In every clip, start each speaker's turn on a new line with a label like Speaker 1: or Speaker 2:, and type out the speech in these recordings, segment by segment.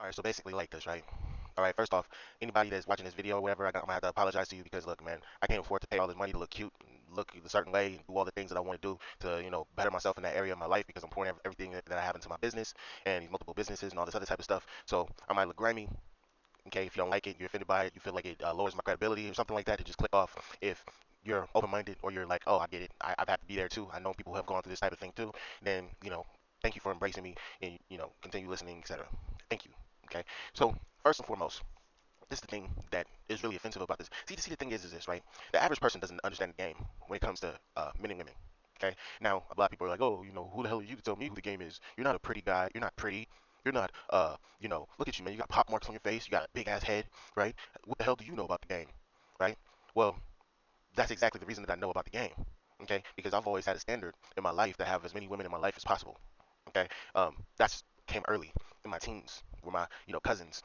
Speaker 1: Alright, so basically like this, right? Alright, first off, anybody that's watching this video or whatever, I'm gonna have to apologize to you because look, man, I can't afford to pay all this money to look cute, and look a certain way, and do all the things that I want to do to, better myself in that area of my life because I'm pouring everything that I have into my business and these multiple businesses and all this other type of stuff. So I might look grimy. Okay, if you don't like it, you're offended by it, you feel like it lowers my credibility or something like that, to just click off. If you're open-minded or you're like, oh, I get it, I've had to be there too. I know people who have gone through this type of thing too. Then thank you for embracing me and continue listening, etc. Thank you. Okay, so first and foremost, this is the thing that is really offensive about this. See, the thing is this, right? The average person doesn't understand the game when it comes to men and women. Okay, now a lot of people are like, oh, who the hell are you to tell me who the game is? You're not a pretty guy. You're not pretty. You're not, look at you, man. You got pop marks on your face. You got a big ass head, right? What the hell do you know about the game, right? Well, that's exactly the reason that I know about the game. Okay, because I've always had a standard in my life to have as many women in my life as possible. Okay, that's came early in my teens, where my cousins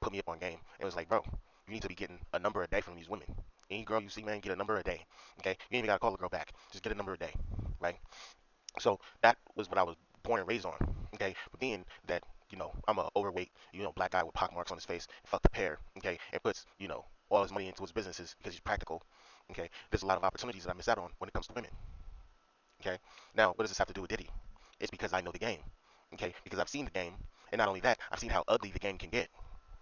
Speaker 1: put me up on game. It was like, bro, you need to be getting a number a day from these women. Any girl you see, man, get a number a day. Okay, you ain't even gotta call the girl back. Just get a number a day, right? So that was what I was born and raised on. Okay, but being that I'm a overweight black guy with pock marks on his face, fuck the pair. Okay, and puts all his money into his businesses because he's practical. Okay, there's a lot of opportunities that I miss out on when it comes to women. Okay, now what does this have to do with Diddy? It's because I know the game. Okay, because I've seen the game, and not only that, I've seen how ugly the game can get.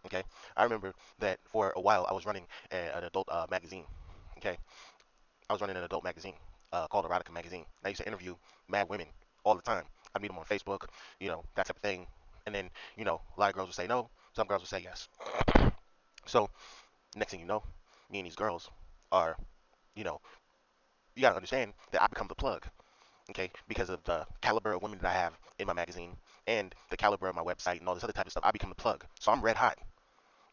Speaker 1: Okay, I remember that for a while I was running an adult magazine. Okay, I was running an adult magazine called Erotica Magazine. I used to interview mad women all the time. I'd meet them on Facebook, that type of thing. And then, a lot of girls would say no, some girls would say yes. So, next thing you know, me and these girls are, you know, you gotta understand that I become the plug, okay, because of the caliber of women that I have in my magazine and the caliber of my website and all this other type of stuff. I become the plug. So I'm red hot.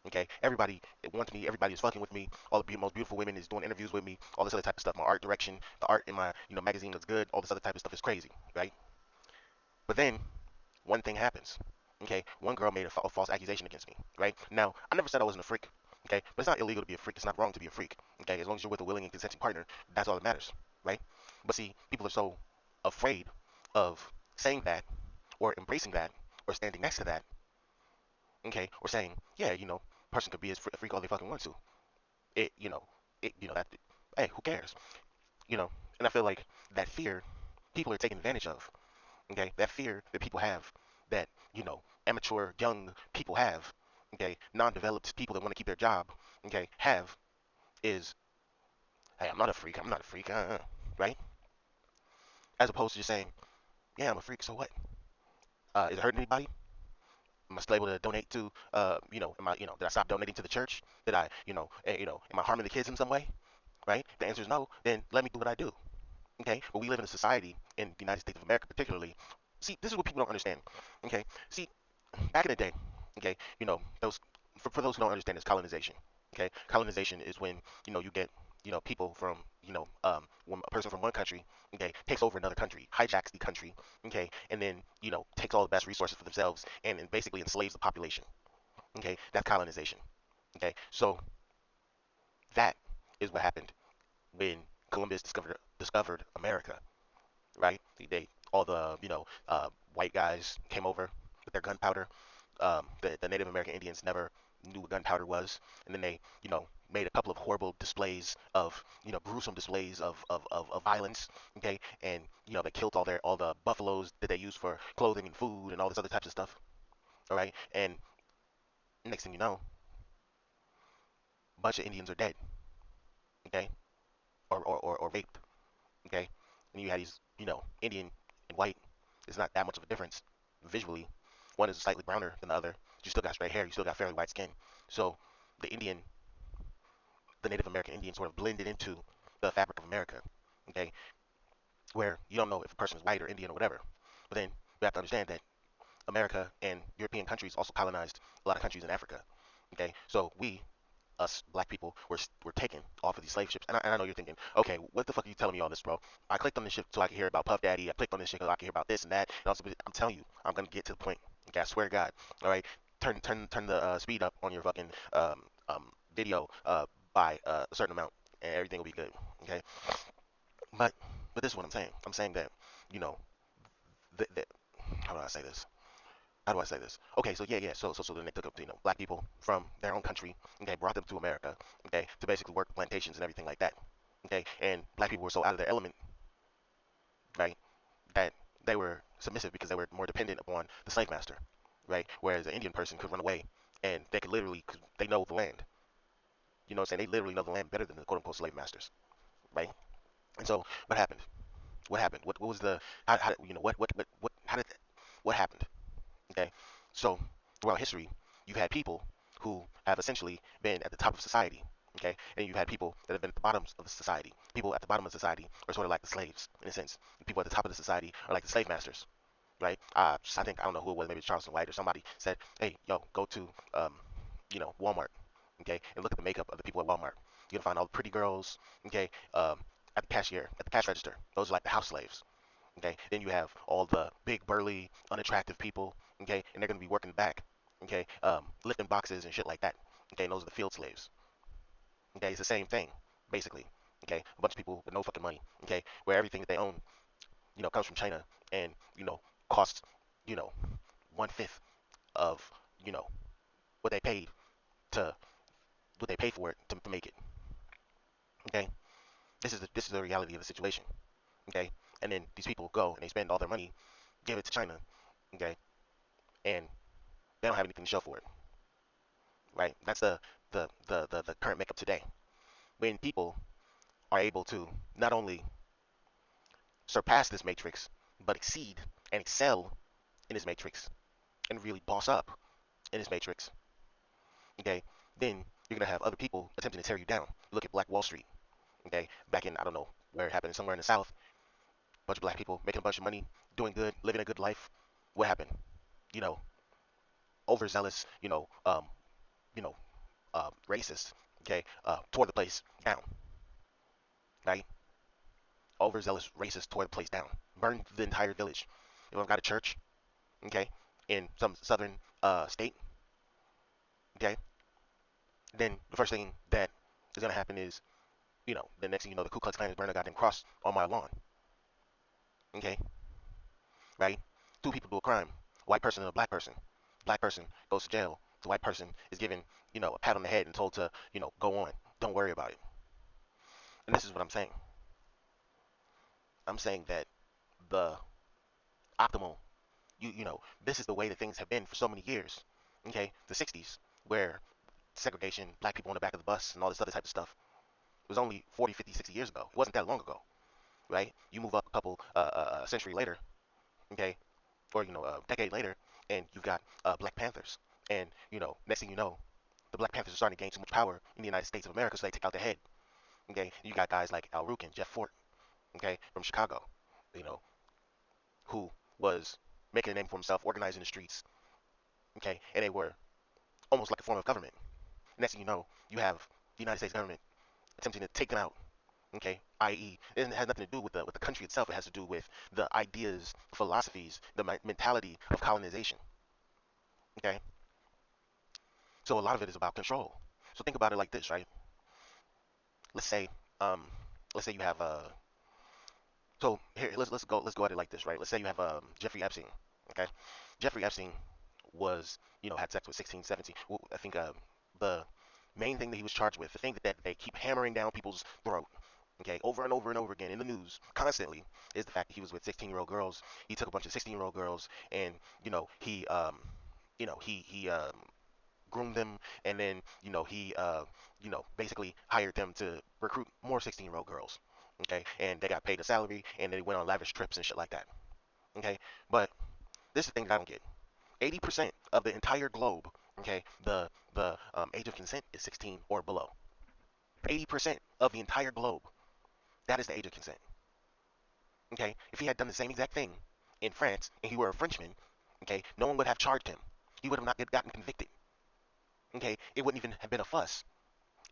Speaker 1: Okay, everybody wants me. Everybody is fucking with me. All the most beautiful women is doing interviews with me. All this other type of stuff. My art direction, the art in my magazine looks good. All this other type of stuff is crazy, right? But then one thing happens. Okay, one girl made a false accusation against me. Right now, I never said I wasn't a freak. Okay, but it's not illegal to be a freak. It's not wrong to be a freak. Okay, as long as you're with a willing and consenting partner, that's all that matters, right? But see, people are so afraid of saying that, or embracing that, or standing next to that. Okay, or saying, yeah, person could be as a freak all they fucking want to. It that, hey, who cares, you know and I feel like that fear people are taking advantage of. Okay, that fear that people have, that amateur young people have, okay, non-developed people that want to keep their job, okay, have, is, hey, I'm not a freak, right? As opposed to just saying, yeah, I'm a freak, so what? Is it hurting anybody? Am I still able to donate to, am I, did I stop donating to the church? Did I, am I harming the kids in some way? Right? The answer is no. Then let me do what I do. Okay, but we live in a society in the United States of America, particularly. See, this is what people don't understand. Okay, see, back in the day, okay, those for those who don't understand, it's colonization. Okay, colonization is when you get people from when a person from one country, okay, takes over another country, hijacks the country, okay, and then takes all the best resources for themselves and basically enslaves the population. Okay, that's colonization. Okay, so that is what happened when Columbus discovered America, right? They all the white guys came over with their gunpowder. The Native American Indians never knew what gunpowder was, and then they made a couple of horrible displays of gruesome displays of violence. Okay, and they killed all the buffaloes that they used for clothing and food and all this other types of stuff. All right, and next thing you know, a bunch of Indians are dead. Okay, or raped. Okay, and you had these Indian and white. It's not that much of a difference visually. One is slightly browner than the other. You still got straight hair. You still got fairly white skin. So the Indian, the Native American Indian, sort of blended into the fabric of America. Okay, where you don't know if a person is white or Indian or whatever. But then we have to understand that America and European countries also colonized a lot of countries in Africa. Okay, so we, us black people, were taken off of these slave ships. And I know you're thinking, okay, what the fuck are you telling me all this, bro? I clicked on this shit so I could hear about Puff Daddy. I clicked on this shit so I could hear about this and that. And also, I'm telling you, I'm gonna get to the point. Okay, I swear to God. All right, turn the speed up on your fucking video by a certain amount, and everything will be good. Okay, but this is what I'm saying. I'm saying that you know, how do I say this? how do I say this? Okay, so yeah, yeah. So then they took up, black people from their own country, okay, brought them to America, okay, to basically work plantations and everything like that, okay. And black people were so out of their element, right, that they were submissive because they were more dependent upon the slave master, right. Whereas an Indian person could run away and they could literally, cause they know the land. You know what I'm saying? They literally know the land better than the quote unquote slave masters, right? And so what happened? What happened? What was the how how did what happened? Okay, so throughout history, you've had people who have essentially been at the top of society. Okay, and you've had people that have been at the bottoms of the society. People at the bottom of society are sort of like the slaves in a sense. The people at the top of the society are like the slave masters, right? I think I don't know who it was, maybe Charleston White or somebody said, "Hey, yo, go to Walmart, okay, and look at the makeup of the people at Walmart. You're gonna find all the pretty girls, okay, at the cashier, at the cash register. Those are like the house slaves, okay. Then you have all the big, burly, unattractive people, okay, and they're gonna be working back, okay, lifting boxes and shit like that, okay. And those are the field slaves, okay. It's the same thing, basically, okay. A bunch of people with no fucking money, okay, where everything that they own, comes from China and costs, you know, 1/5 of, you know, what they paid to what they paid for it to make it, okay. This is the reality of the situation, okay. And then these people go and they spend all their money, give it to China, okay, and they don't have anything to show for it, right? That's the current makeup today. When people are able to not only surpass this matrix, but exceed and excel in this matrix and really boss up in this matrix, okay, then you're gonna have other people attempting to tear you down. Look at Black Wall Street, okay, back in I don't know where it happened, somewhere in the South. A bunch of black people making a bunch of money, doing good, living a good life. What happened? You know, overzealous, you know, racist, okay, tore the place down, right? Overzealous racist tore the place down, burned the entire village. If I've got a church, okay, in some southern state, okay, then the first thing that is gonna happen is, the next thing you know, the Ku Klux Klan is burning a goddamn cross on my lawn, okay, right? Two people do a crime, white person and a black person. Black person goes to jail. The white person is given, a pat on the head and told to, go on, don't worry about it. And this is what I'm saying. I'm saying that the optimal, this is the way that things have been for so many years. Okay, the 60s, where segregation, black people on the back of the bus, and all this other type of stuff, it was only 40, 50, 60 years ago. It wasn't that long ago, right? You move up a couple century later, okay, or a decade later, and you've got Black Panthers, and next thing you know, the Black Panthers are starting to gain so much power in the United States of America, so they take out the head. Okay, you got guys like Al Rook and Jeff Fort, okay, from Chicago, you know, who was making a name for himself, organizing the streets, okay, and they were almost like a form of government. Next thing you know, you have the United States government attempting to take them out. Okay, i.e., it has nothing to do with the country itself. It has to do with the ideas, philosophies, the mentality of colonization. Okay, so a lot of it is about control. So think about it like this, right? Let's say, um, let's say you have so here let's go at it like this, right? Let's say you have Jeffrey Epstein. Okay, Jeffrey Epstein was had sex with 16, 17. Well, I think the main thing that he was charged with, the thing that they keep hammering down people's throat, okay, over and over and over again in the news constantly, is the fact that he was with 16-year-old girls. He took a bunch of 16-year-old girls, and he groomed them, and then he basically hired them to recruit more 16-year-old girls. Okay, and they got paid a salary, and they went on lavish trips and shit like that. Okay, but this is the thing that I don't get. 80% of the entire globe, okay, the age of consent is 16 or below. 80% of the entire globe, that is the age of consent. Okay, if he had done the same exact thing in France and he were a Frenchman, okay, no one would have charged him. He would have not gotten convicted. Okay, it wouldn't even have been a fuss.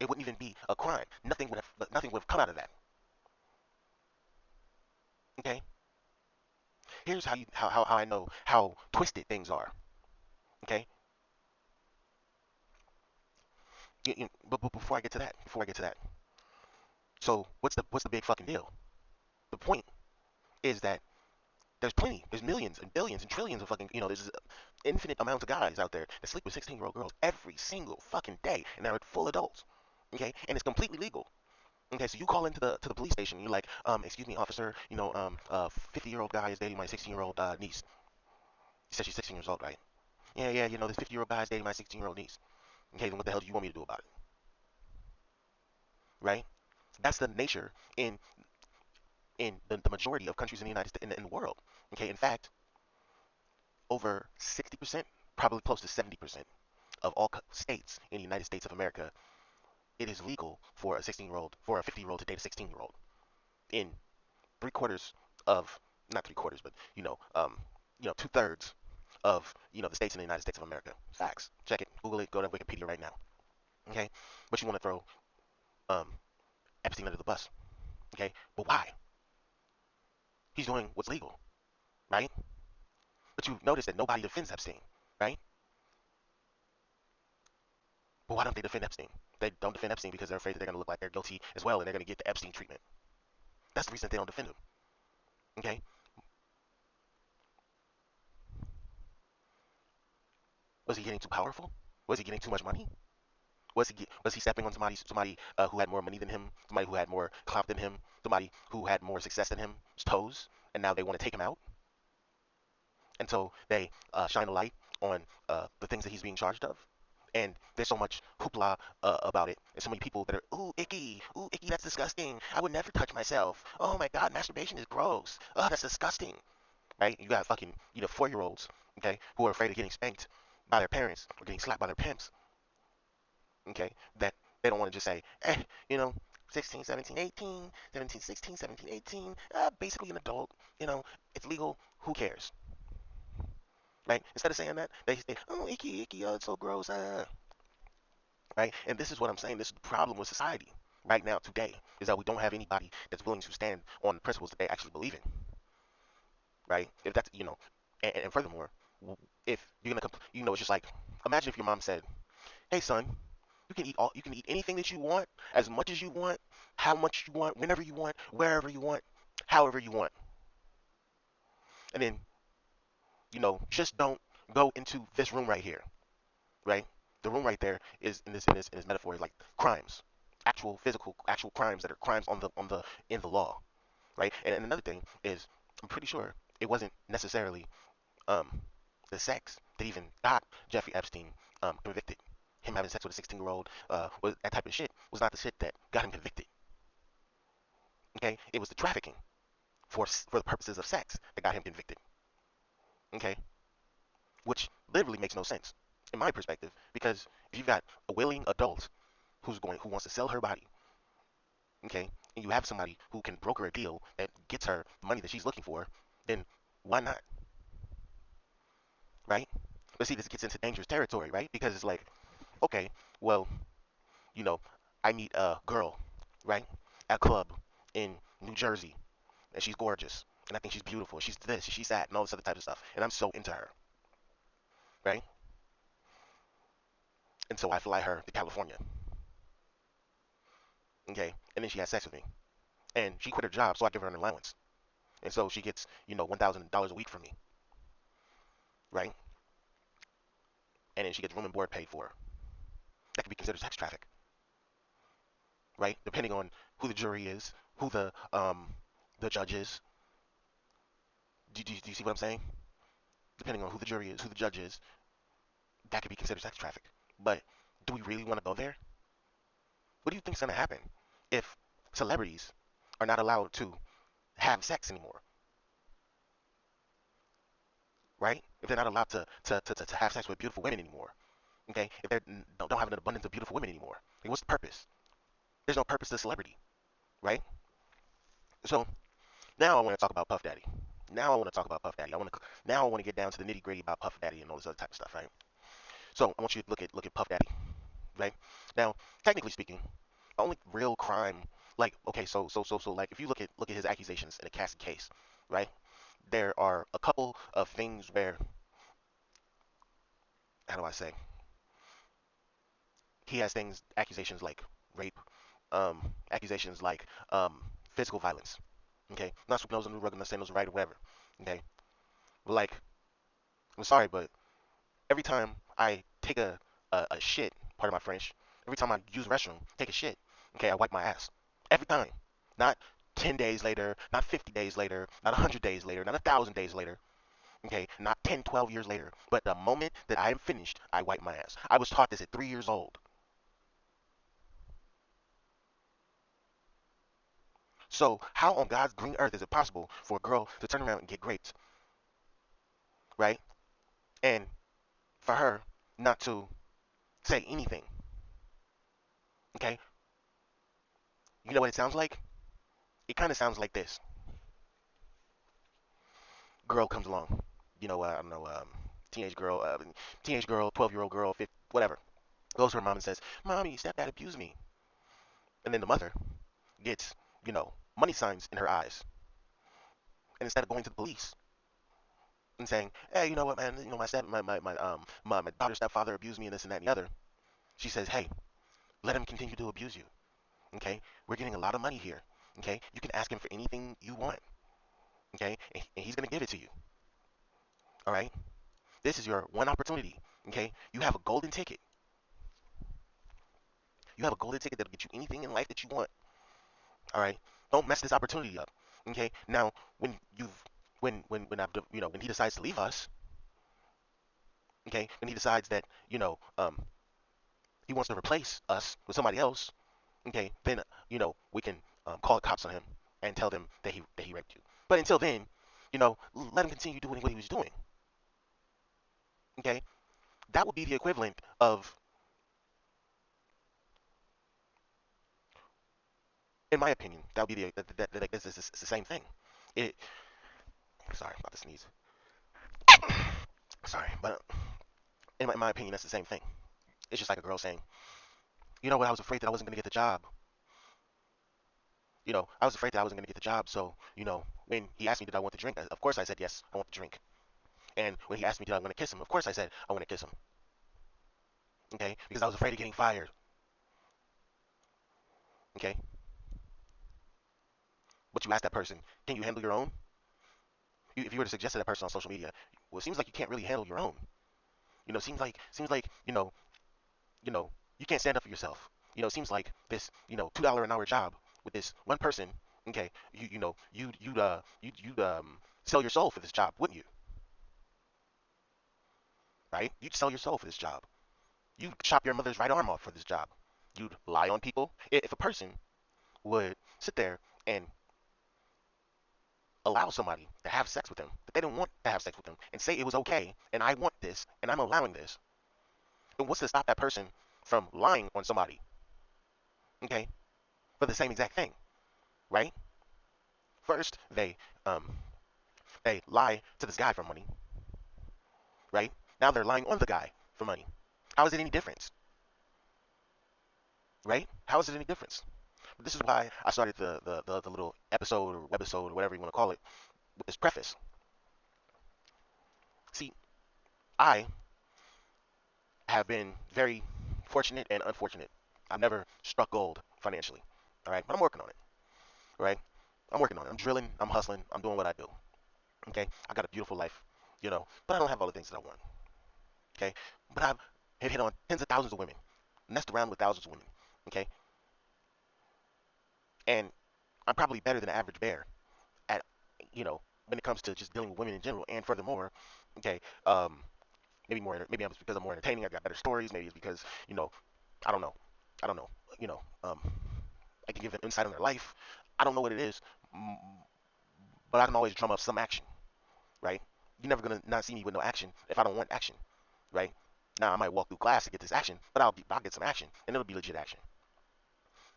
Speaker 1: It wouldn't even be a crime. Nothing would have come out of that. Okay, here's how I know how twisted things are. Okay, but before I get to that, so what's the big fucking deal? The point is that There's plenty. There's millions and billions and trillions of fucking, there's infinite amounts of guys out there that sleep with 16-year-old girls every single fucking day, and they're full adults. Okay, and it's completely legal. Okay, so you call into the police station. You're like, excuse me, officer. 50-year-old guy is dating my 16-year-old niece. He said she's 16 years old, right? Yeah, yeah. This 50-year-old guy is dating my 16-year-old niece. Okay, then what the hell do you want me to do about it? Right? That's the nature in the majority of countries in the United States in the world. Okay, in fact, over 60%, probably close to 70% of all states in the United States of America, it is legal for a 50-year-old to date a 16-year-old. In three quarters of, not three quarters, but 2/3 of the states in the United States of America. Facts. Check it. Google it. Go to Wikipedia right now. Okay, but you want to throw um, Epstein under the bus. Okay, but why? He's doing what's legal, right? But you've noticed that nobody defends Epstein, right? But why don't they defend Epstein? They don't defend Epstein because they're afraid that they're going to look like they're guilty as well, and they're going to get the Epstein treatment. That's the reason they don't defend him. Okay, was he getting too powerful? Was he getting too much money? Was he stepping on somebody who had more money than him, somebody who had more clout than him, somebody who had more success than him, toes, and now they want to take him out? And so they shine a light on the things that he's being charged of. And there's so much hoopla about it. There's so many people that are, ooh, icky, that's disgusting. I would never touch myself. Oh my God, masturbation is gross. Oh, that's disgusting. Right? You got fucking, 4-year-olds, okay, who are afraid of getting spanked by their parents or getting slapped by their pimps, okay, that they don't want to just say, you know, 16, 17, 18, 17, 16, 17, 18, basically an adult, it's legal, who cares? Right? Instead of saying that, they say, oh, icky, icky, oh, it's so gross, right? And this is what I'm saying. This is the problem with society right now, today, is that we don't have anybody that's willing to stand on the principles that they actually believe in, right? If that's, and furthermore, if you're gonna, it's just like, imagine if your mom said, hey, son, you can eat anything that you want, as much as you want, how much you want, whenever you want, wherever you want, however you want, and then, just don't go into this room right here, right? The room right there is in this metaphor is like crimes, actual physical actual crimes that are crimes in the law, right? And another thing is, I'm pretty sure it wasn't necessarily um the sex that even got Jeffrey Epstein convicted. Him having sex with a 16-year-old, was that type of shit was not the shit that got him convicted. Okay, it was the trafficking for the purposes of sex that got him convicted. Okay, which literally makes no sense in my perspective, because if you've got a willing adult who wants to sell her body, okay, and you have somebody who can broker a deal that gets her the money that she's looking for, then why not, right? But see, this gets into dangerous territory, right? Because it's like, okay, well, you know, I meet a girl, right, at a club in New Jersey, and she's gorgeous, and I think she's beautiful. She's this, she's that, and all this other type of stuff, and I'm so into her, right? And so I fly her to California, okay, and then she has sex with me, and she quit her job, so I give her an allowance, and so she gets, $1,000 a week from me, right? And then she gets room and board paid for. That could be considered sex traffic, right? Depending on who the jury is, who the judge is. Do you see what I'm saying? Depending on who the jury is, who the judge is, that could be considered sex traffic. But do we really want to go there? What do you think is going to happen if celebrities are not allowed to have sex anymore, right? If they're not allowed to have sex with beautiful women anymore, okay? If they don't have an abundance of beautiful women anymore, like, what's the purpose? There's no purpose to celebrity, right? So now I want to talk about Puff Daddy. Now I want to talk about Puff Daddy. Now I want to get down to the nitty gritty about Puff Daddy and all this other type of stuff, right? So I want you to look at Puff Daddy, right? Now, technically speaking, the only real crime, like, okay, so like, if you look at his accusations in a Cassie case, right? There are a couple of things where, how do I say, he has accusations like rape, accusations like physical violence. Okay, not sweeping those under the rug, I'm not saying those are right or whatever. Okay, Like, I'm sorry, but every time I take a shit, part of my French, every time I use the restroom, take a shit, okay, I wipe my ass. Every time. Not 10 days later, not 50 days later, not 100 days later, not 1,000 days later, okay, not 10, 12 years later. But the moment that I am finished, I wipe my ass. I was taught this at 3 years old. So, how on God's green earth is it possible for a girl to turn around and get grapes, right? And for her not to say anything, okay? You know what it sounds like? It kind of sounds like this. Girl comes along, I don't know, teenage girl, 12-year-old girl, 50, whatever, goes to her mom and says, "Mommy, stepdad abused me." And then the mother gets, money signs in her eyes. And instead of going to the police and saying, "Hey, you know what, man, my daughter's stepfather abused me and this and that and the other," she says, "Hey, let him continue to abuse you. Okay, we're getting a lot of money here. Okay, you can ask him for anything you want. Okay, and he's gonna give it to you. All right, this is your one opportunity. Okay, you have a golden ticket. You have a golden ticket that'll get you anything in life that you want. All right, don't mess this opportunity up. Okay, now when he decides to leave us, okay, when he decides that he wants to replace us with somebody else, okay, then we can call the cops on him and tell them that he raped you. But until then, let him continue doing what he was doing. Okay, that would be the equivalent of, in my opinion, that would be like this is the same thing. It. Sorry about the sneeze. Sorry, but in my opinion, that's the same thing. It's just like a girl saying, "You know what? I was afraid that I wasn't going to get the job. I was afraid that I wasn't going to get the job. So, when he asked me did I want to drink, of course I said yes, I want to drink. And when he asked me did I want to kiss him, of course I said I want to kiss him. Okay, because I was afraid of getting fired. Okay, but you ask that person, can you handle your own? If you were to suggest to that person on social media, well, it seems like you can't really handle your own. Seems like you know you can't stand up for yourself. It seems like this $2 an hour job with this one person. Okay, you'd sell your soul for this job, wouldn't you? Right? You'd sell your soul for this job. You'd chop your mother's right arm off for this job. You'd lie on people. If a person would sit there and allow somebody to have sex with them, but they don't want to have sex with them, and say it was okay, and I want this, and I'm allowing this, then what's to stop that person from lying on somebody, okay, for the same exact thing, right? First, they lie to this guy for money, right? Now they're lying on the guy for money. How is it any difference, right? How is it any difference? This is why I started the little episode or webisode or whatever you want to call it with this preface. See, I have been very fortunate and unfortunate. I've never struck gold financially. All right, but I'm working on it. All right, I'm working on it. I'm drilling. I'm hustling. I'm doing what I do. Okay, I got a beautiful life, but I don't have all the things that I want. Okay, but I've hit on tens of thousands of women, messed around with thousands of women. Okay, and I'm probably better than an average bear at, when it comes to just dealing with women in general. And furthermore, okay, maybe it's because I'm more entertaining. I got better stories. Maybe it's because I don't know. I don't know. You know, um, I can give them insight on their life. I don't know what it is, but I can always drum up some action, right? You're never gonna not see me with no action if I don't want action, right? Now I might walk through glass to get this action, but I'll get some action, and it'll be legit action,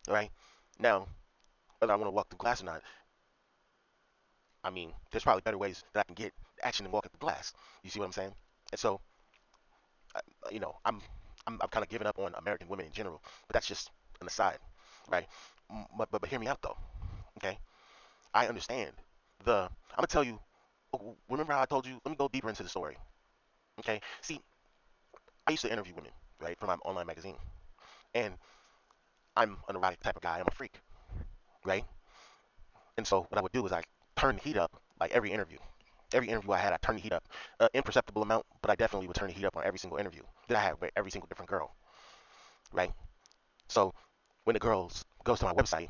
Speaker 1: all right? Now, whether I want to walk through glass or not, I mean, there's probably better ways that I can get action than walking through glass. You see what I'm saying? And so, uh, you know, I'm I'm kind of giving up on American women in general, but that's just an aside, right? But hear me out though, okay? I understand the. I'm gonna tell you. Remember how I told you? Let me go deeper into the story. Okay. See, I used to interview women, right, for my online magazine, and I'm an erotic type of guy. I'm a freak, right? And so what I would do is I turn the heat up like every interview. Every interview I had, I turned the heat up. Imperceptible amount, but I definitely would turn the heat up on every single interview that I had with every single different girl, right? So when the girl goes to my website,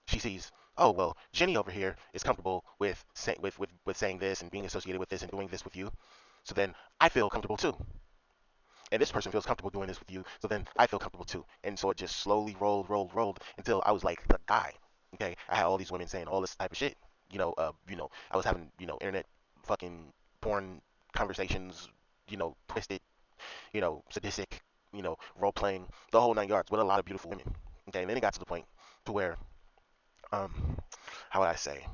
Speaker 1: she sees, oh well, Jenny over here is comfortable with with saying this and being associated with this and doing this with you. So then I feel comfortable too. And this person feels comfortable doing this with you, so then I feel comfortable too. And so it just slowly rolled until I was like the guy. Okay, I had all these women saying all this type of shit. I was having internet fucking porn conversations, twisted, sadistic, role playing, the whole nine yards with a lot of beautiful women. Okay, and then it got to the point to where, um, how would I say?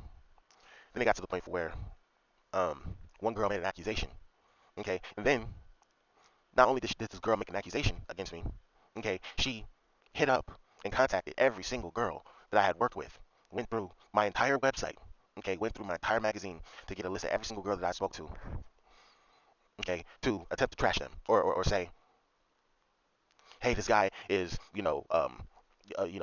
Speaker 1: Then it got to the point where, one girl made an accusation. Okay, and then not only did this girl make an accusation against me, okay, she hit up and contacted every single girl that I had worked with, went through my entire website, okay, went through my entire magazine to get a list of every single girl that I spoke to, okay, to attempt to trash them or say, hey, this guy is,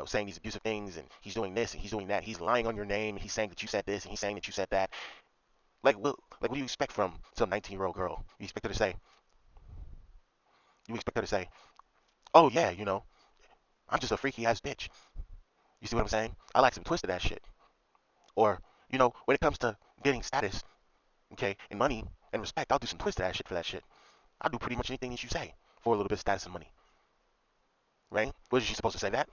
Speaker 1: saying these abusive things and he's doing this and he's doing that. He's lying on your name. And he's saying that you said this and he's saying that you said that. What do you expect from some 19-year-old girl? You expect her to say, oh yeah, I'm just a freaky ass bitch. You see what I'm saying? I like some twist of that shit. Or, when it comes to getting status, okay, and money and respect, I'll do some twist of that shit for that shit. I'll do pretty much anything that you say for a little bit of status and money. Right? Was she supposed to say that?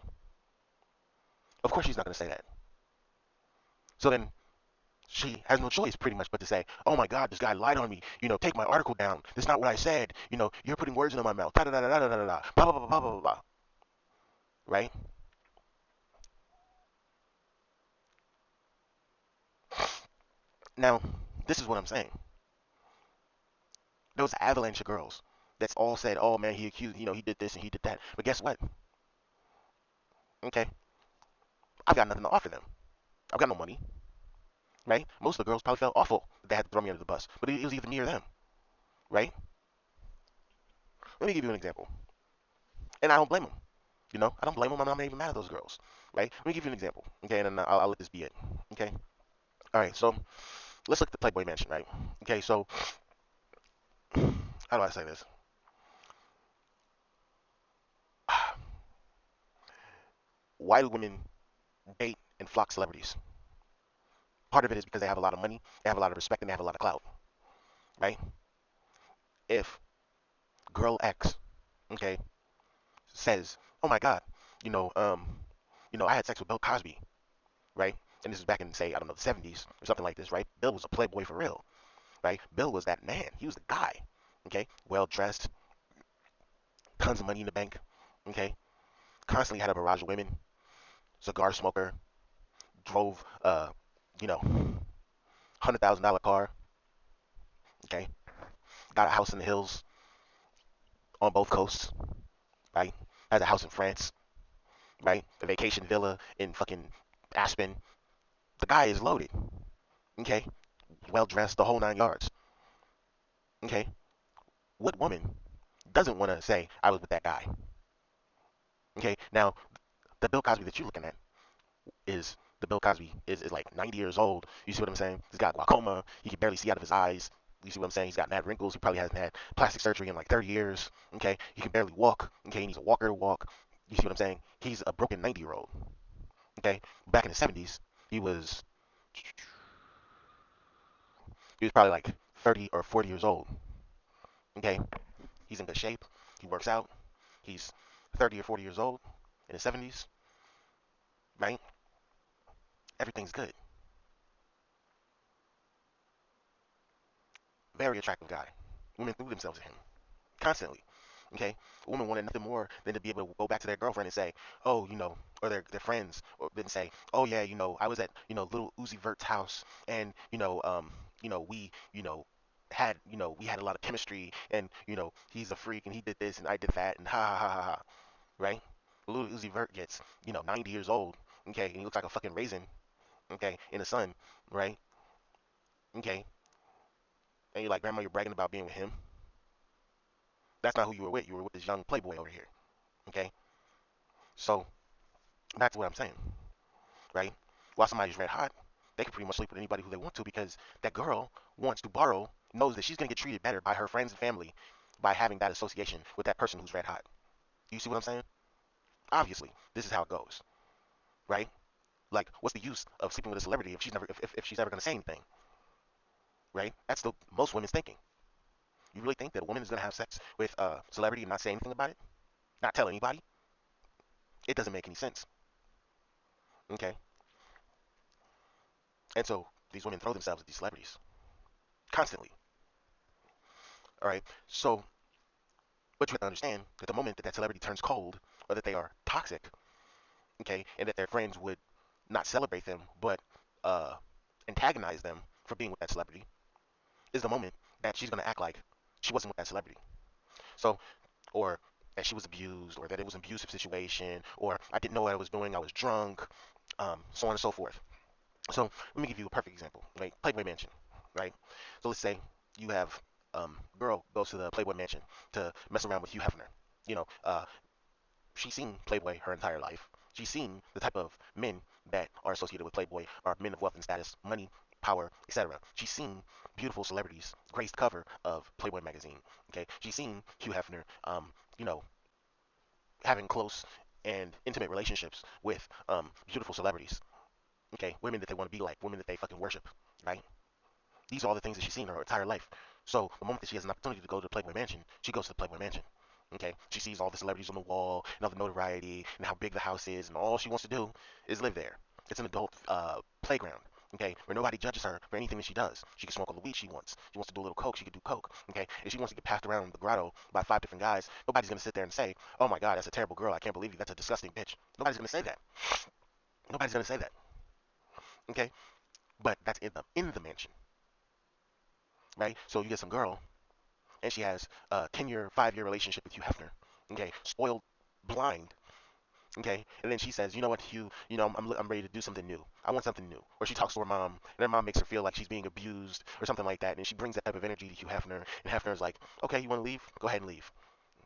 Speaker 1: Of course she's not going to say that. So then she has no choice pretty much but to say, oh my God, this guy lied on me. Take my article down. That's not what I said. You're putting words into my mouth. Da da da da da da da da. Blah blah blah blah blah blah. Right? Now, this is what I'm saying. There was an avalanche of girls that's all said, oh man, he accused, he did this and he did that. But guess what? Okay, I've got nothing to offer them. I've got no money, right? Most of the girls probably felt awful that they had to throw me under the bus, but it was even me or them, right? Let me give you an example, and I don't blame them. I don't blame them. I'm not even mad at those girls, right? Let me give you an example, okay? And then I'll let this be it, okay? All right, so let's look at the Playboy Mansion, right? Okay, so how do I say this? Why do women date and flock celebrities? Part of it is because they have a lot of money, they have a lot of respect, and they have a lot of clout, right? If girl X, okay, says, "Oh my God, you know, um, I had sex with Bill Cosby," right? And this is back in, say, I don't know, the 70s or something like this, right? Bill was a playboy for real, right? Bill was that man. He was the guy, okay? Well dressed, tons of money in the bank, okay? Constantly had a barrage of women, cigar smoker, drove, you know, $100,000 car, okay? Got a house in the hills on both coasts, right? Has a house in France, right? A vacation villa in fucking Aspen. The guy is loaded, okay? Well dressed, the whole nine yards, okay? What woman doesn't want to say, I was with that guy? Okay, now the Bill Cosby that you're looking at is the Bill Cosby is like 90 years old. You see what I'm saying? He's got glaucoma. He can barely see out of his eyes. You see what I'm saying? He's got mad wrinkles. He probably hasn't had plastic surgery in like 30 years. Okay, he can barely walk. Okay, he needs a walker to walk. You see what I'm saying? He's a broken 90-year-old. Okay, back in the 70s, he was he was probably like 30 or 40 years old. Okay, he's in good shape. He works out. He's 30 or 40 years old in the 70s, right? Everything's good. Very attractive guy. Women threw themselves at him constantly. Okay, a woman wanted nothing more than to be able to go back to their girlfriend and say, oh, or their friends, or then say, oh yeah, I was at little Uzi Vert's house, and we we had a lot of chemistry, and he's a freak, and he did this, and I did that, and ha ha ha ha ha, right? Little Uzi Vert gets 90 years old, okay, and he looks like a fucking raisin, okay, in the sun, right? Okay, and you're like, grandma, you're bragging about being with him. That's not who you were with. You were with this young playboy over here. Okay? So, back to what I'm saying, right? While somebody's red hot, they can pretty much sleep with anybody who they want to because that girl wants to borrow knows that she's going to get treated better by her friends and family by having that association with that person who's red hot. You see what I'm saying? Obviously, this is how it goes, right? Like, what's the use of sleeping with a celebrity if she's ever going to say anything, right? That's the most women's thinking. You really think that a woman is going to have sex with a celebrity and not say anything about it? Not tell anybody? It doesn't make any sense. Okay? And so these women throw themselves at these celebrities constantly. All right? So, but you have to understand that the moment that that celebrity turns cold or that they are toxic, okay, and that their friends would not celebrate them but uh, antagonize them for being with that celebrity, is the moment that she's going to act like she wasn't with that celebrity. So, or that she was abused, or that it was an abusive situation, or I didn't know what I was doing, I was drunk, so on and so forth. So let me give you a perfect example. Right, Playboy Mansion. Right. So let's say you have girl goes to the Playboy Mansion to mess around with Hugh Hefner. You know, she's seen Playboy her entire life. She's seen the type of men that are associated with Playboy are men of wealth and status, money, power, etc. She's seen beautiful celebrities grace the cover of Playboy magazine. Okay, she's seen Hugh Hefner, you know, having close and intimate relationships with beautiful celebrities. Okay, women that they want to be like, women that they fucking worship. Right? These are all the things that she's seen her entire life. So the moment that she has an opportunity to go to the Playboy Mansion, she goes to the Playboy Mansion. Okay, she sees all the celebrities on the wall and all the notoriety and how big the house is, and all she wants to do is live there. It's an adult playground. Okay, where nobody judges her for anything that she does. She can smoke all the weed she wants. She wants to do a little coke, she can do coke. Okay, if she wants to get passed around the grotto by 5 different guys, nobody's gonna sit there and say, "Oh my God, that's a terrible girl. I can't believe you. That's a disgusting bitch." Nobody's gonna say that. Nobody's gonna say that. Okay, but that's in the mansion, right? So you get some girl and she has a 10-year, 5-year relationship with Hugh Hefner. Okay, spoiled, blind. Okay, and then she says, you know what, Hugh, I'm ready to do something new. I want something new. Or she talks to her mom, and her mom makes her feel like she's being abused or something like that, and she brings that type of energy to Hugh Hefner, and Hefner's like, okay, you want to leave? Go ahead and leave.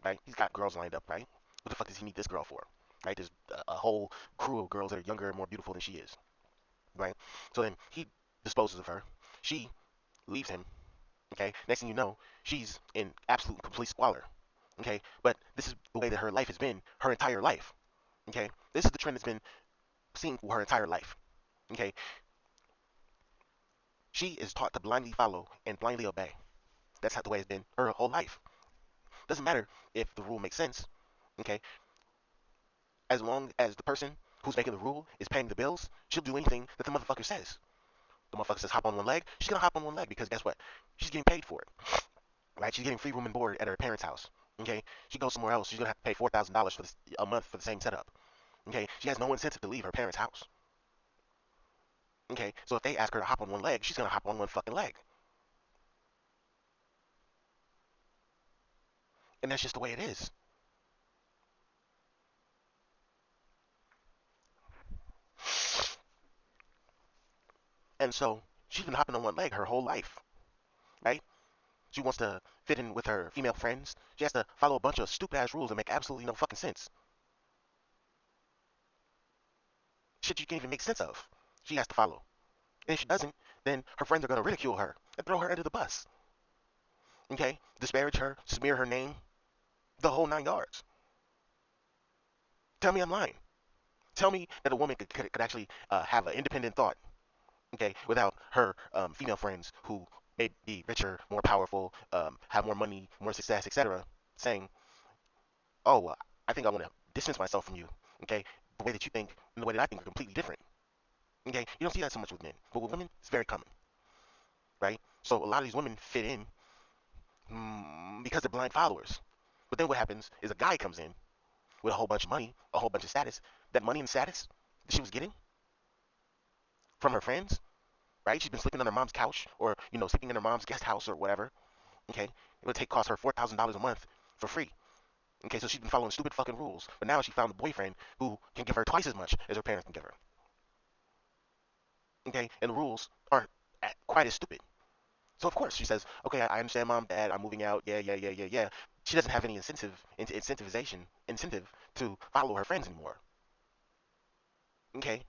Speaker 1: Right? He's got girls lined up, right? What the fuck does he need this girl for? Right? There's a whole crew of girls that are younger and more beautiful than she is. Right? So then he disposes of her. She leaves him. Okay, next thing you know, she's in absolute complete squalor. Okay, but this is the way that her life has been her entire life. Okay, this is the trend that's been seen for her entire life. Okay, she is taught to blindly follow and blindly obey. That's how the way it's been her whole life. Doesn't matter if the rule makes sense. Okay, as long as the person who's making the rule is paying the bills, she'll do anything that the motherfucker says. The motherfucker says hop on one leg, she's gonna hop on one leg because guess what? She's getting paid for it. Right? She's getting free room and board at her parents' house. Okay, she goes somewhere else, she's gonna have to pay $4,000 for a month for the same setup. Okay, she has no incentive to leave her parents' house. Okay, so if they ask her to hop on one leg, she's gonna hop on one fucking leg, and that's just the way it is. And so she's been hopping on one leg her whole life, right? She wants to fit in with her female friends. She has to follow a bunch of stupid ass rules that make absolutely no fucking sense. Shit you can't even make sense of. She has to follow. And if she doesn't, then her friends are gonna ridicule her and throw her under the bus. Okay? Disparage her, smear her name, the whole 9 yards. Tell me I'm lying. Tell me that a woman could actually have an independent thought, okay, without her female friends who may be richer, more powerful, have more money, more success, etc., saying, "Oh, I think I want to distance myself from you." Okay, the way that you think and the way that I think are completely different. Okay, you don't see that so much with men, but with women, it's very common, right? So a lot of these women fit in because they're blind followers. But then what happens is a guy comes in with a whole bunch of money, a whole bunch of status. That money and status that she was getting from her friends, right? She's been sleeping on her mom's couch or, sleeping in her mom's guest house or whatever. Okay. It would cost her $4,000 a month for free. Okay. So she's been following stupid fucking rules. But now she found a boyfriend who can give her twice as much as her parents can give her. Okay. And the rules aren't quite as stupid. So of course she says, okay, I understand, mom, dad, I'm moving out. Yeah, yeah, yeah, yeah, yeah. She doesn't have any incentive to follow her friends anymore. Okay.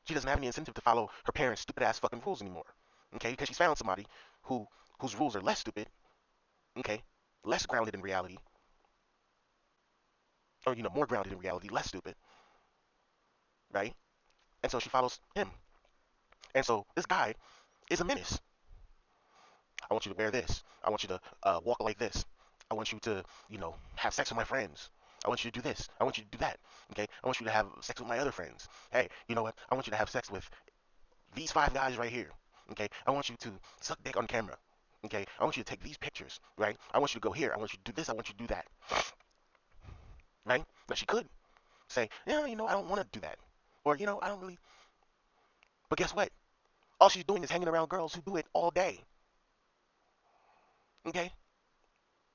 Speaker 1: She doesn't have any incentive to follow her parents' stupid ass fucking rules anymore. Okay, because she's found somebody who whose rules are less stupid, okay, less grounded in reality, or more grounded in reality, less stupid, right? And so she follows him. And so this guy is a menace. I want you to wear this. I want you to walk like this. I want you to, have sex with my friends. I want you to do this. I want you to do that. Okay? I want you to have sex with my other friends. Hey, you know what? I want you to have sex with these 5 guys right here. Okay? I want you to suck dick on camera. Okay? I want you to take these pictures, right? I want you to go here. I want you to do this. I want you to do that. Right? But she could say, yeah, I don't want to do that. Or, I don't really. But guess what? All she's doing is hanging around girls who do it all day. Okay?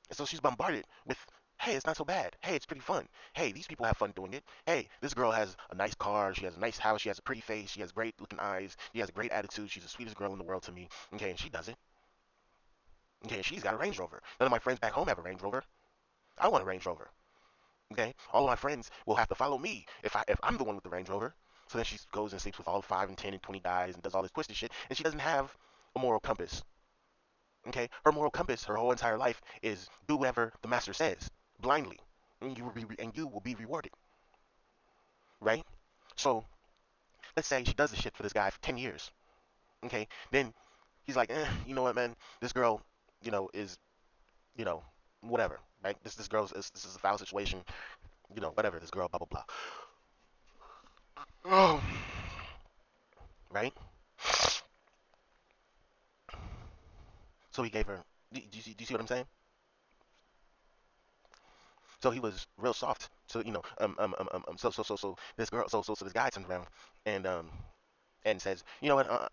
Speaker 1: And so she's bombarded with, hey, it's not so bad. Hey, it's pretty fun. Hey, these people have fun doing it. Hey, this girl has a nice car. She has a nice house. She has a pretty face. She has great looking eyes. She has a great attitude. She's the sweetest girl in the world to me. Okay, and she doesn't. Okay, and she's got a Range Rover. None of my friends back home have a Range Rover. I want a Range Rover. Okay, all of my friends will have to follow me if I'm the one with the Range Rover. So then she goes and sleeps with all 5 and 10 and 20 guys and does all this twisted shit, and she doesn't have a moral compass. Okay, her moral compass, her whole entire life is do whatever the master says blindly, and you will be rewarded, right? So let's say she does this shit for this guy for 10 years. Okay, then he's like, you know what, man, this girl, is, you know, whatever, right? This girl's this is a foul situation, whatever. This girl, blah blah blah. Oh, right? So he gave her. Do you see what I'm saying? So he was real soft. So so this girl, so this guy turns around and says, you know what,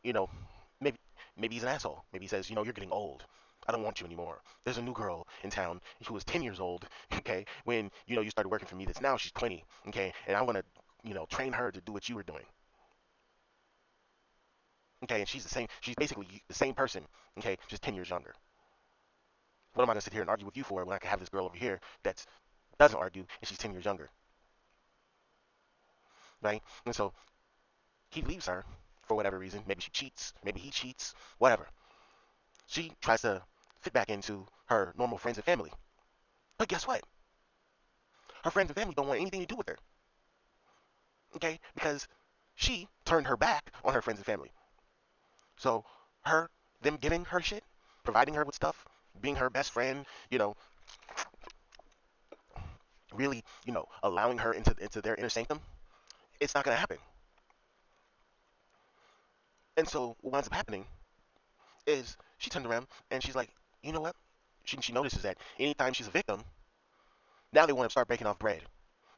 Speaker 1: maybe maybe he's an asshole. Maybe he says, you're getting old. I don't want you anymore. There's a new girl in town who was 10 years old, okay, when, you started working for me. That's now she's 20, okay, and I want to, train her to do what you were doing, okay, and she's basically the same person, okay, just 10 years younger. What am I going to sit here and argue with you for when I can have this girl over here that doesn't argue and she's 10 years younger, right? And so he leaves her for whatever reason. Maybe she cheats, maybe he cheats, whatever. She tries to fit back into her normal friends and family. But guess what? Her friends and family don't want anything to do with her. Okay? Because she turned her back on her friends and family. So them giving her shit, providing her with stuff, being her best friend, really, allowing her into their inner sanctum, it's not gonna happen. And so what winds up happening is she turned around and she's like, you know what? She notices that anytime she's a victim, now they want to start breaking off bread.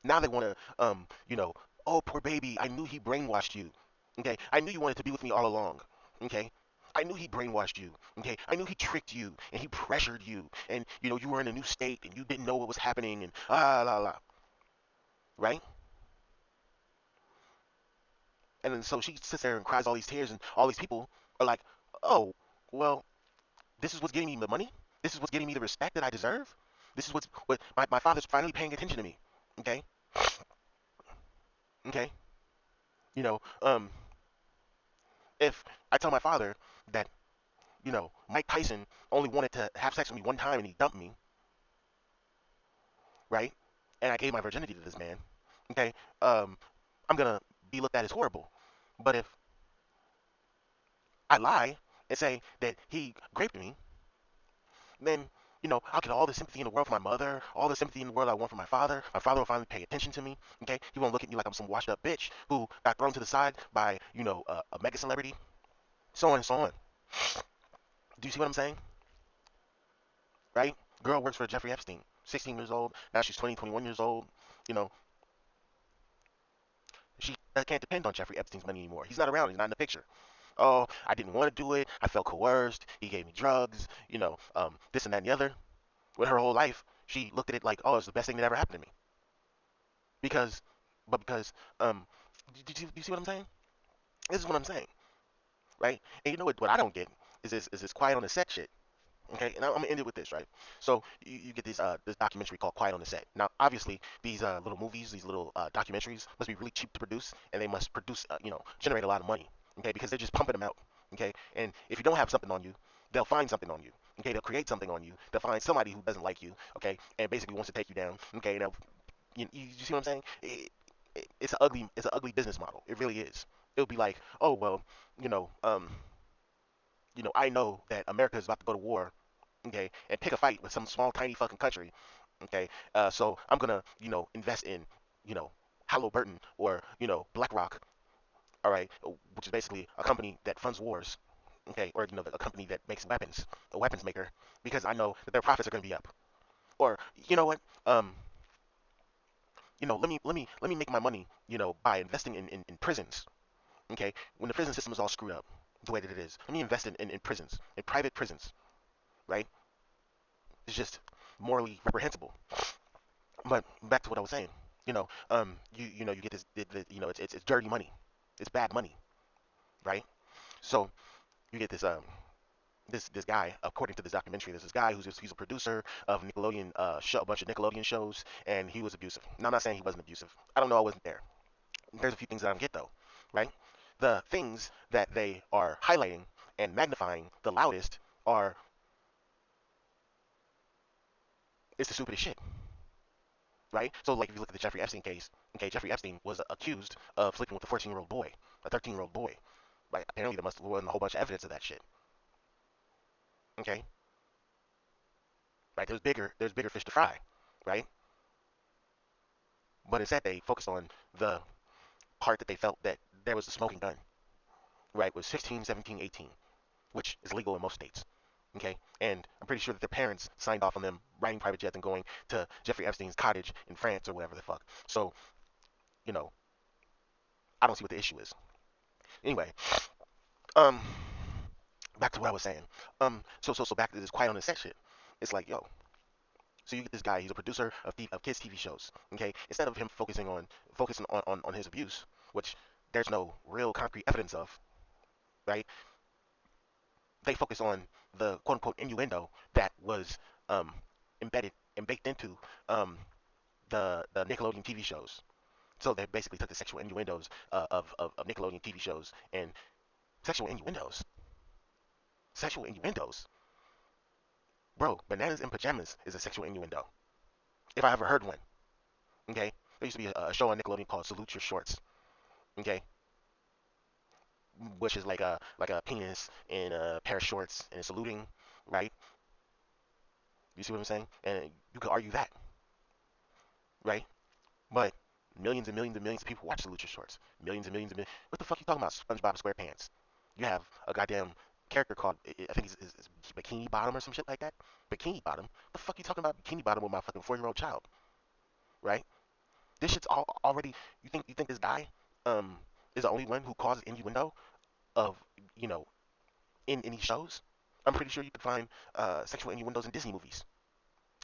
Speaker 1: Now they want to, oh, poor baby, I knew he brainwashed you. Okay, I knew you wanted to be with me all along. Okay, I knew he brainwashed you. Okay, I knew he tricked you and he pressured you, and you were in a new state and you didn't know what was happening, and la la, right? And then so she sits there and cries all these tears, and all these people are like, oh, well, this is what's getting me the money. This is what's getting me the respect that I deserve. This is what my father's finally paying attention to me. Okay, okay, you know, um, if I tell my father that, Mike Tyson only wanted to have sex with me one time and he dumped me, right? And I gave my virginity to this man, okay? Um, I'm gonna be looked at as horrible. But if I lie and say that he raped me, then I'll get all the sympathy in the world for my mother, all the sympathy in the world I want for my father. My father will finally pay attention to me. Okay, he won't look at me like I'm some washed up bitch who got thrown to the side by a mega celebrity, so on and so on. Do you see what I'm saying? Right? Girl works for Jeffrey Epstein. 16 years old. Now she's 20, 21 years old. You know, she can't depend on Jeffrey Epstein's money anymore. He's not around. He's not in the picture. Oh, I didn't want to do it. I felt coerced. He gave me drugs. This and that and the other. With her whole life, she looked at it like, oh, it's the best thing that ever happened to me. Because, but because, do you see what I'm saying? This is what I'm saying, right? And you know what I don't get is this quiet on the set shit. Okay, and I'm gonna end it with this, right? So you get this documentary called Quiet on the Set. Now, obviously, these little movies, these little documentaries must be really cheap to produce, and they must produce, generate a lot of money. Okay, because they're just pumping them out. Okay, and if you don't have something on you, they'll find something on you. Okay, they'll create something on you. They'll find somebody who doesn't like you. Okay, and basically wants to take you down. Okay, now you see what I'm saying? It's an ugly business model. It really is. It'll be like, oh well, you know, um, I know that America is about to go to war, okay, and pick a fight with some small, tiny fucking country, okay. So I'm gonna, invest in, you know, Halliburton or BlackRock, all right, which is basically a company that funds wars, okay, or a company that makes weapons, a weapons maker, because I know that their profits are gonna be up. Or you know what? Let me make my money, by investing in prisons. Okay, when the prison system is all screwed up the way that it is, let me invest in prisons, in private prisons, right? It's just morally reprehensible. But back to what I was saying, you get this, it's dirty money, it's bad money, right? So you get this guy, according to this documentary, there's this guy he's a producer of Nickelodeon show, a bunch of Nickelodeon shows, and he was abusive. Now I'm not saying he wasn't abusive. I don't know. I wasn't there. There's a few things that I don't get though, right? The things that they are highlighting and magnifying the loudest are it's the stupidest shit, right? So like if you look at the Jeffrey Epstein case, okay, Jeffrey Epstein was accused of sleeping with a 14-year-old boy, a 13-year-old boy. Right? Apparently there must have been a whole bunch of evidence of that shit. Okay, right? There's bigger fish to fry, right? But instead they focused on the part that they felt that there was a smoking gun, right? Was 16, 17, 18, which is legal in most states. Okay, and I'm pretty sure that their parents signed off on them riding private jets and going to Jeffrey Epstein's cottage in France or whatever the fuck. So, you know, I don't see what the issue is. Anyway, um, back to what I was saying. So back to this quiet on the set shit. It's like, yo, so you get this guy. He's a producer of kids TV shows. Okay, instead of him focusing on his abuse, which there's no real concrete evidence of, right? They focus on the quote unquote innuendo that was um, embedded and baked into um, the Nickelodeon TV shows. So they basically took the sexual innuendos of Nickelodeon TV shows and sexual innuendos, sexual innuendos. Bro, bananas in pajamas is a sexual innuendo. If I ever heard one. Okay, there used to be a show on Nickelodeon called Salute Your Shorts. Okay, which is like a penis in a pair of shorts and it's saluting, right? You see what I'm saying? And you could argue that, right? But millions and millions and millions of people watch Salute Your Shorts. Millions and millions and millions. What the fuck are you talking about? SpongeBob SquarePants. You have a goddamn character called I think it's Bikini Bottom or some shit like that. Bikini Bottom. What the fuck are you talking about Bikini Bottom with my fucking 4-year-old child, right? This shit's already. You think this guy um is the only one who causes innuendo of you know in any shows? I'm pretty sure you could find sexual innuendos in Disney movies.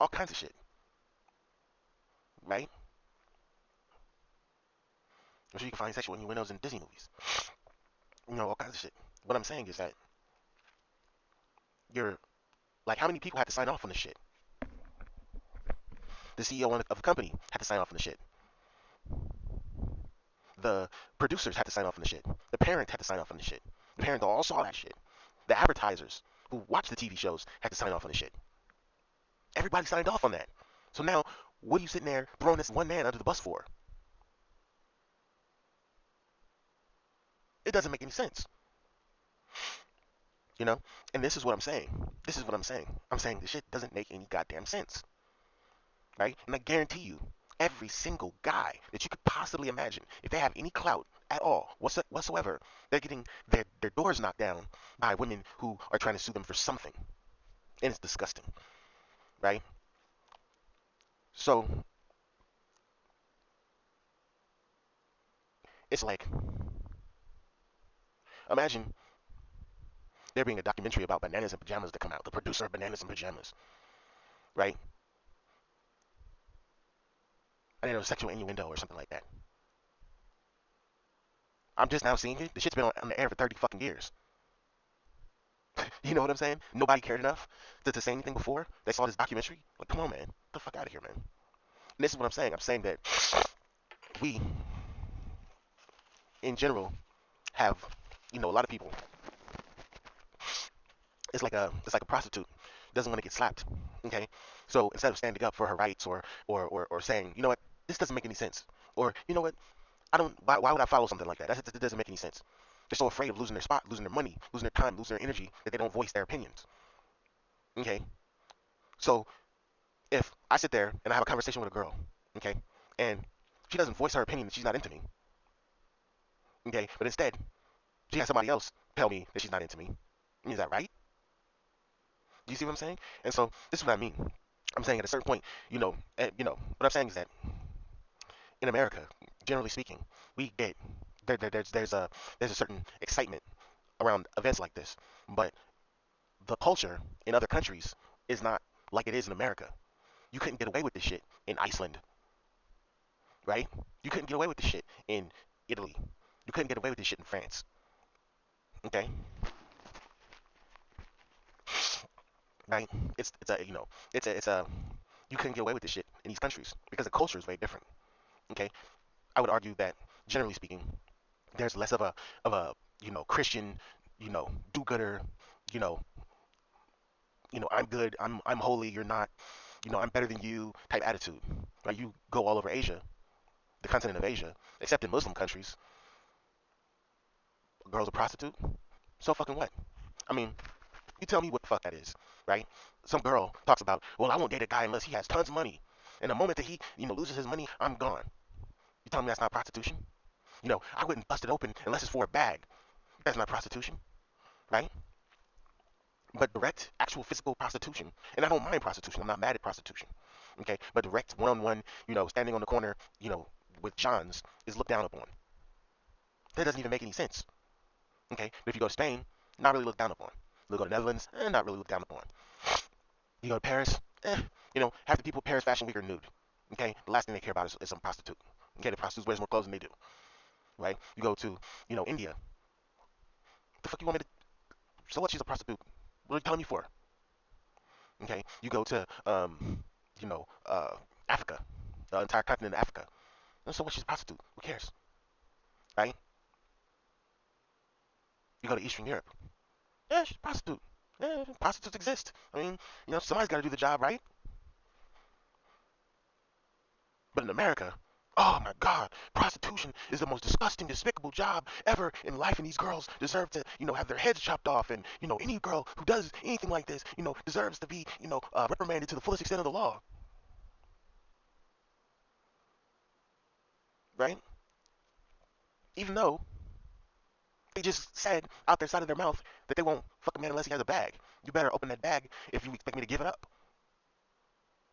Speaker 1: All kinds of shit, right? I'm sure you can find sexual innuendos in Disney movies. All kinds of shit. What I'm saying is that you're like, how many people had to sign off on this shit? The CEO of the company had to sign off on the shit. The producers had to sign off on the shit. The parent had to sign off on the shit. The parents all saw that shit. The advertisers who watch the TV shows had to sign off on the shit. Everybody signed off on that. So now, what are you sitting there throwing this one man under the bus for? It doesn't make any sense, you know. And this is what I'm saying. This is what I'm saying. I'm saying this shit doesn't make any goddamn sense, right? And I guarantee you, every single guy that you could possibly imagine, if they have any clout at all whatsoever, they're getting their doors knocked down by women who are trying to sue them for something, and it's disgusting, right? So it's like, imagine there being a documentary about bananas and pajamas to come out, the producer of Bananas and Pajamas, right? I didn't know sexual innuendo or something like that. I'm just now seeing it. The shit's been on the air for 30 fucking years. You know what I'm saying? Nobody cared enough to say anything before they saw this documentary. Like, come on, man. Get the fuck out of here, man. And this is what I'm saying. I'm saying that we, in general, have, a lot of people it's like a prostitute doesn't want to get slapped. Okay, so instead of standing up for her rights or saying, you know what, this doesn't make any sense, or you know what, I don't, why would I follow something like that? That doesn't make any sense. They're so afraid of losing their spot, losing their money, losing their time, losing their energy that they don't voice their opinions. Okay, so if I sit there and I have a conversation with a girl, okay, and she doesn't voice her opinion that she's not into me, okay, but instead she has somebody else tell me that she's not into me, is that right? Do you see what I'm saying? And so this is what I mean. I'm saying at a certain point, what I'm saying is that in America, generally speaking, we get there's a certain excitement around events like this, but the culture in other countries is not like it is in America. You couldn't get away with this shit in Iceland, right? You couldn't get away with this shit in Italy. You couldn't get away with this shit in France. Okay, right? It's a you know it's a you couldn't get away with this shit in these countries because the culture is very different. Okay, I would argue that generally speaking, there's less of a Christian, do-gooder, you know I'm good, I'm holy, you're not, I'm better than you type attitude. Right? You go all over Asia, the continent of Asia, except in Muslim countries, a girl's a prostitute. So fucking what? I mean, you tell me what the fuck that is, right? Some girl talks about, well, I won't date a guy unless he has tons of money. And the moment that he, loses his money, I'm gone. You telling me that's not prostitution? I wouldn't bust it open unless it's for a bag. That's not prostitution, right? But direct, actual physical prostitution, and I don't mind prostitution. I'm not mad at prostitution, okay? But direct, one-on-one, standing on the corner, with Johns is looked down upon. That doesn't even make any sense, okay? But if you go to Spain, not really looked down upon. You go to the Netherlands, not really looked down upon. You go to Paris, half the people at Paris Fashion Week are nude, okay? The last thing they care about is some prostitute, okay? The prostitute wears more clothes than they do, right? You go to, India. The fuck you want me to? So what? She's a prostitute. What are you telling me for? Okay, you go to Africa, the entire continent of Africa. And so what? She's a prostitute. Who cares, right? You go to Eastern Europe. Yeah, she's a prostitute. Yeah, prostitutes exist. I mean, somebody's got to do the job, right? But in America, oh my God, prostitution is the most disgusting, despicable job ever in life, and these girls deserve to, have their heads chopped off, and any girl who does anything like this, deserves to be, reprimanded to the fullest extent of the law, right? Even though they just said out their side of their mouth that they won't fuck a man unless he has a bag. You better open that bag if you expect me to give it up.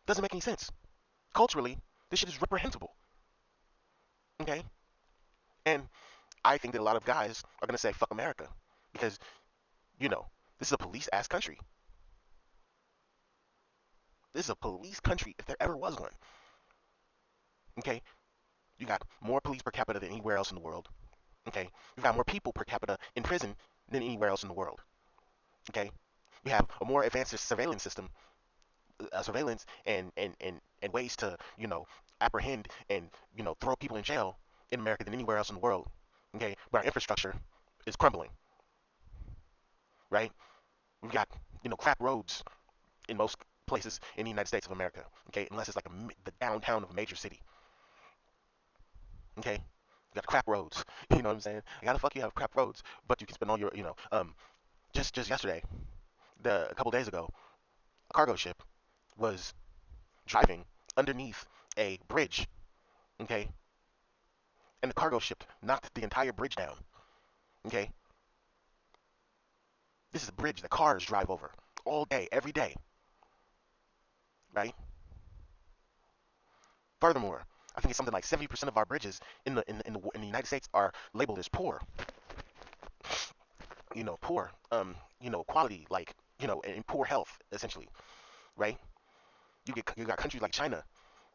Speaker 1: Doesn't make any sense. Culturally, this shit is reprehensible. Okay? And I think that a lot of guys are gonna say fuck America. Because, you know, this is a police ass country. This is a police country if there ever was one. Okay? You got more police per capita than anywhere else in the world. Okay? You got more people per capita in prison than anywhere else in the world. Okay? You have a more advanced surveillance system, surveillance and ways to apprehend and throw people in jail in America than anywhere else in the world. Okay, but our infrastructure is crumbling. Right? We've got crap roads in most places in the United States of America. Okay, unless it's like the downtown of a major city. Okay, you got crap roads. You know what I'm saying? I gotta fuck you have crap roads, but you can spend all your just yesterday, a couple days ago, a cargo ship was driving underneath a bridge. Okay, and the cargo ship knocked the entire bridge down. Okay, this is a bridge that cars drive over all day, every day, right? Furthermore, I think it's something like 70% of our bridges in the United States are labeled as poor. Poor, quality, like in poor health, essentially, right? You got countries like China,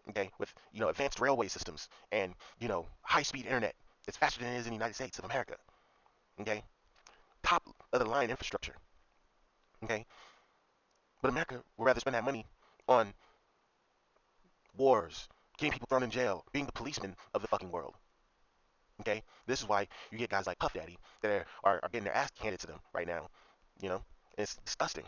Speaker 1: okay, with advanced railway systems and high-speed internet. It's faster than it is in the United States of America. Okay, top of the line infrastructure. Okay, but America would rather spend that money on wars, getting people thrown in jail, being the policeman of the fucking world. Okay, this is why you get guys like Puff Daddy that are getting their ass handed to them right now. You know, It's disgusting.